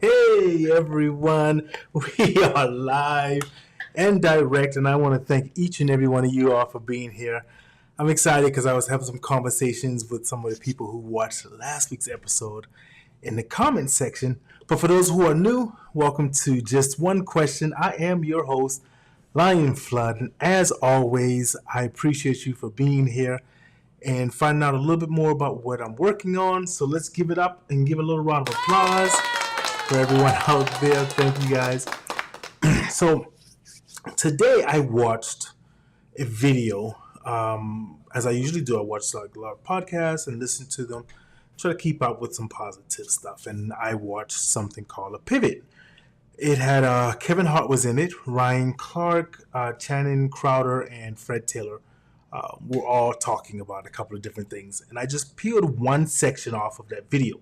Hey everyone, we are live and direct, and I want to thank each and every one of you all for being here. I'm excited because I was having some conversations with some of the people who watched last week's episode in the comment section. But for those who are new, welcome to Just One Question. I am your host, Lion Flood, and as always, I appreciate you for being here and finding out a little bit more about what I'm working on. So let's give it up and give a little round of applause for everyone out there. Thank you guys. So today I watched a video. As I usually do, I watch like a lot of podcasts and listen to them, try to keep up with some positive stuff. And I watched something called A Pivot. It had Kevin Hart was in it, Ryan Clark, Channing Crowder, and Fred Taylor. We're all talking about a couple of different things. And I just peeled one section off of that video.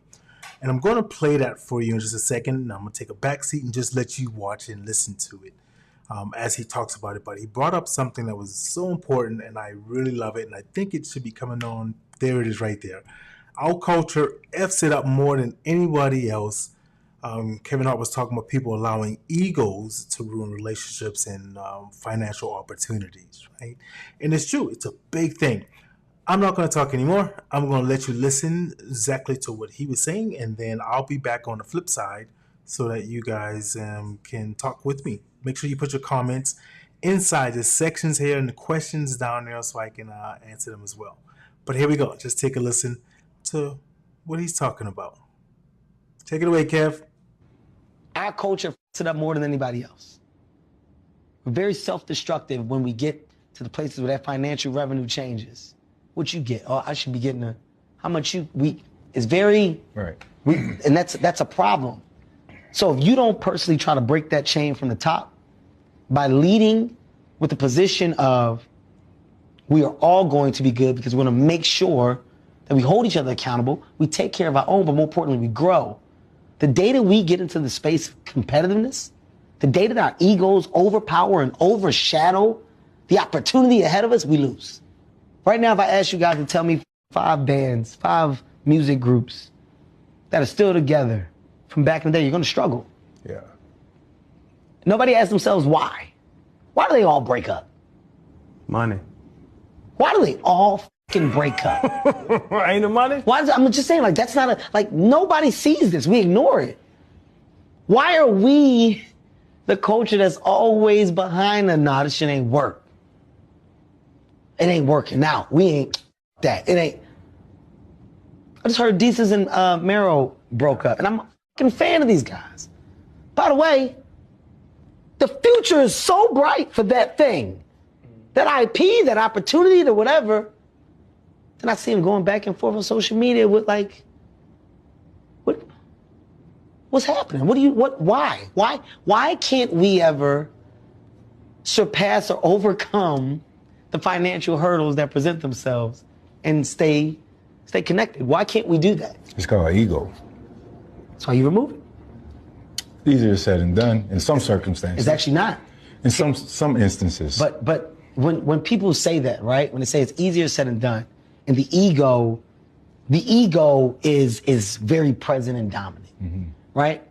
And I'm going to play that for you in just a second. And I'm going to take a back seat and just let you watch and listen to it as he talks about it. But he brought up something that was so important, and I really love it. And I think it should be coming on. There it is right there. Our culture F's it up more than anybody else. Kevin Hart was talking about people allowing egos to ruin relationships and financial opportunities, right? And it's true. It's a big thing. I'm not going to talk anymore. I'm going to let you listen exactly to what he was saying, and then I'll be back on the flip side so that you guys can talk with me. Make sure you put your comments inside the sections here and the questions down there so I can answer them as well. But here we go. Just take a listen to what he's talking about. Take it away, Kev. Our culture f***s it up more than anybody else. We're very self-destructive when we get to the places where that financial revenue changes. What you get? Oh, I should be getting how much it's very right. And that's a problem. So if you don't personally try to break that chain from the top by leading with the position of we are all going to be good because we're going to make sure that we hold each other accountable, we take care of our own, but more importantly, we grow. The day that we get into the space of competitiveness, the day that our egos overpower and overshadow the opportunity ahead of us, we lose. Right now, if I ask you guys to tell me 5 bands, 5 music groups that are still together from back in the day, you're going to struggle. Yeah. Nobody asks themselves why. Why do they all break up? Money. Why do they all fucking break up? Ain't the money? I'm just saying, that's not nobody sees this. We ignore it. Why are we the culture that's always behind nah, this shit ain't work? It ain't working now. We ain't that. It ain't. I just heard Desus and Mero broke up, and I'm a fucking fan of these guys. By the way, the future is so bright for that thing, that IP, that opportunity, that whatever. Then I see him going back and forth on social media with what's happening? Why can't we ever surpass or overcome the financial hurdles that present themselves and stay connected? Why can't we do that? It's called ego. That's why you remove it. Easier said than done in some circumstances. It's actually not. In some instances. But when people say that, right? When they say it's easier said than done, and the ego is very present and dominant, right?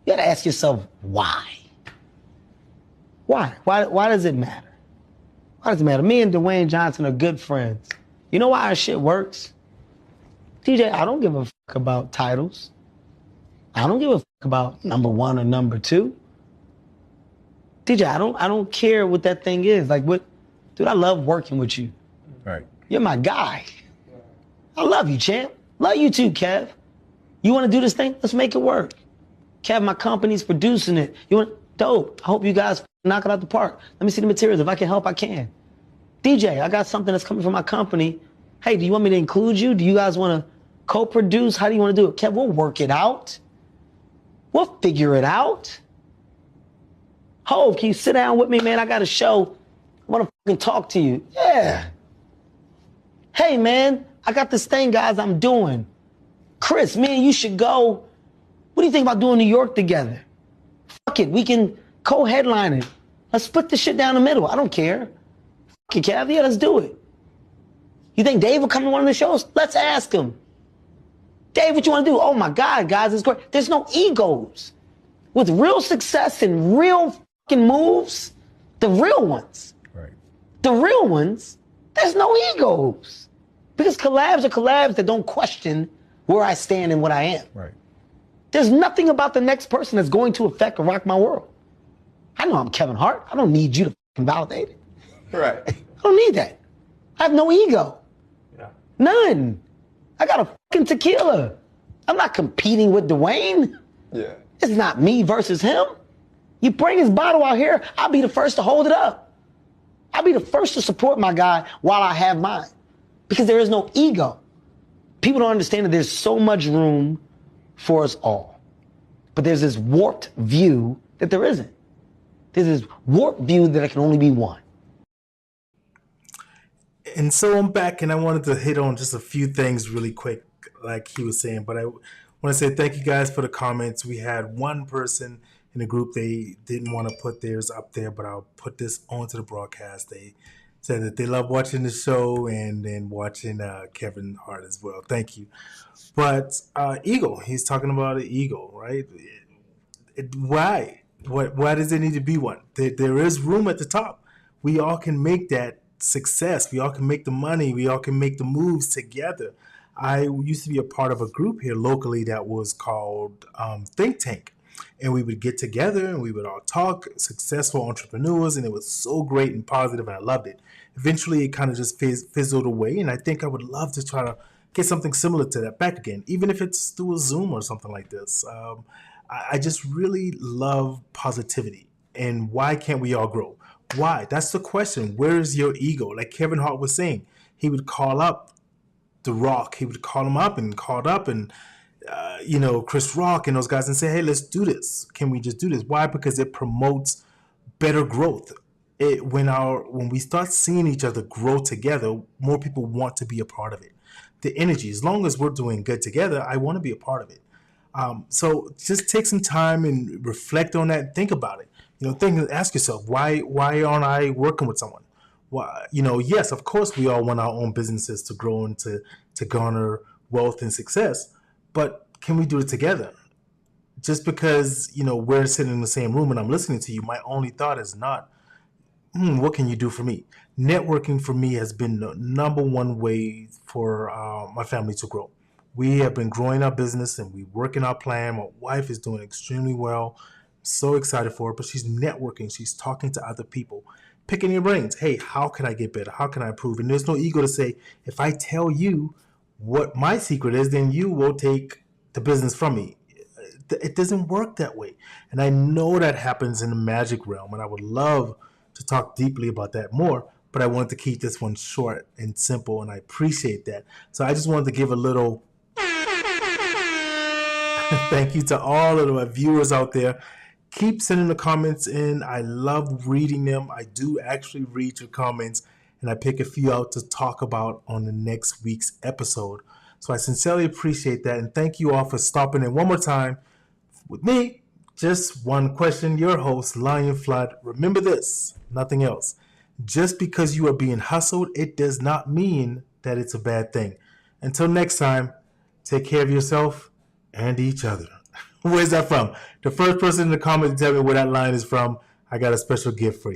You gotta ask yourself why. Why? Why does it matter? Why does it matter? Me and Dwayne Johnson are good friends. You know why our shit works? DJ, I don't give a fuck about titles. I don't give a fuck about number 1 or number 2. DJ, I don't care what that thing is. Dude, I love working with you. Right. You're my guy. I love you, champ. Love you too, Kev. You want to do this thing? Let's make it work. Kev, my company's producing it. Dope. I hope you guys knock it out the park. Let me see the materials. If I can help, I can. DJ, I got something that's coming from my company. Hey, do you want me to include you? Do you guys want to co-produce? How do you want to do it? Kev, we'll work it out. We'll figure it out. Hov, can you sit down with me, man? I got a show. I want to fucking talk to you. Yeah. Hey, man, I got this thing, guys, I'm doing. Chris, man, you should go. What do you think about doing New York together? Fuck it, we can co-headline it. Let's split this shit down the middle. I don't care. Fuck it, Cav, yeah, let's do it. You think Dave will come to one of the shows? Let's ask him. Dave, what you want to do? Oh my God, guys, it's great. There's no egos. With real success and real fucking moves, the real ones, Right. the real ones, there's no egos. Because collabs are collabs that don't question where I stand and what I am. Right. There's nothing about the next person that's going to affect or rock my world. I know I'm Kevin Hart. I don't need you to fucking validate it. Right. I don't need that. I have no ego. Yeah. None. I got a fucking tequila. I'm not competing with Dwayne. Yeah. It's not me versus him. You bring his bottle out here, I'll be the first to hold it up. I'll be the first to support my guy while I have mine. Because there is no ego. People don't understand that there's so much room for us all. But there's this warped view that there isn't. There's this warped view that it can only be one. And so I'm back, and I wanted to hit on just a few things really quick, like he was saying. But I want to say thank you guys for the comments. We had one person in the group, they didn't want to put theirs up there, but I'll put this onto the broadcast. They said that they love watching the show and then watching Kevin Hart as well. Thank you. But ego, he's talking about an ego, right? Why? Why does there need to be one? There is room at the top. We all can make that success. We all can make the money. We all can make the moves together. I used to be a part of a group here locally that was called Think Tank. And we would get together and we would all talk, successful entrepreneurs, and it was so great and positive, and I loved it. Eventually, it kind of just fizzled away, and I think I would love to try to get something similar to that back again, even if it's through a Zoom or something like this. I just really love positivity, and why can't we all grow? Why? That's the question. Where is your ego? Like Kevin Hart was saying, he would call up The Rock. He would call him up and called up and Chris Rock and those guys and say, hey, let's do this. Can we just do this? Why? Because it promotes better growth. When we start seeing each other grow together, more people want to be a part of it. The energy, as long as we're doing good together, I want to be a part of it. So just take some time and reflect on that and think about it. Ask yourself, why aren't I working with someone? Why, yes, of course, we all want our own businesses to grow and to garner wealth and success, but can we do it together? Just because, we're sitting in the same room and I'm listening to you, my only thought is not, what can you do for me? Networking for me has been the number one way for my family to grow. We have been growing our business and we working our plan. My wife is doing extremely well. So excited for her, but she's networking. She's talking to other people, picking your brains. Hey, how can I get better? How can I improve? And there's no ego to say, if I tell you what my secret is, then you will take the business from me. It doesn't work that way. And I know that happens in the magic realm, and I would love to talk deeply about that more, but I wanted to keep this one short and simple, and I appreciate that. So I just wanted to give a little thank you to all of my viewers out there. Keep sending the comments in. I love reading them. I do actually read your comments, and I pick a few out to talk about on the next week's episode. So I sincerely appreciate that, and thank you all for stopping in one more time with me. Just one question, your host, Lion Flood. Remember this, nothing else. Just because you are being hustled, it does not mean that it's a bad thing. Until next time, take care of yourself and each other. Where's that from? The first person in the comments to tell me where that line is from, I got a special gift for you.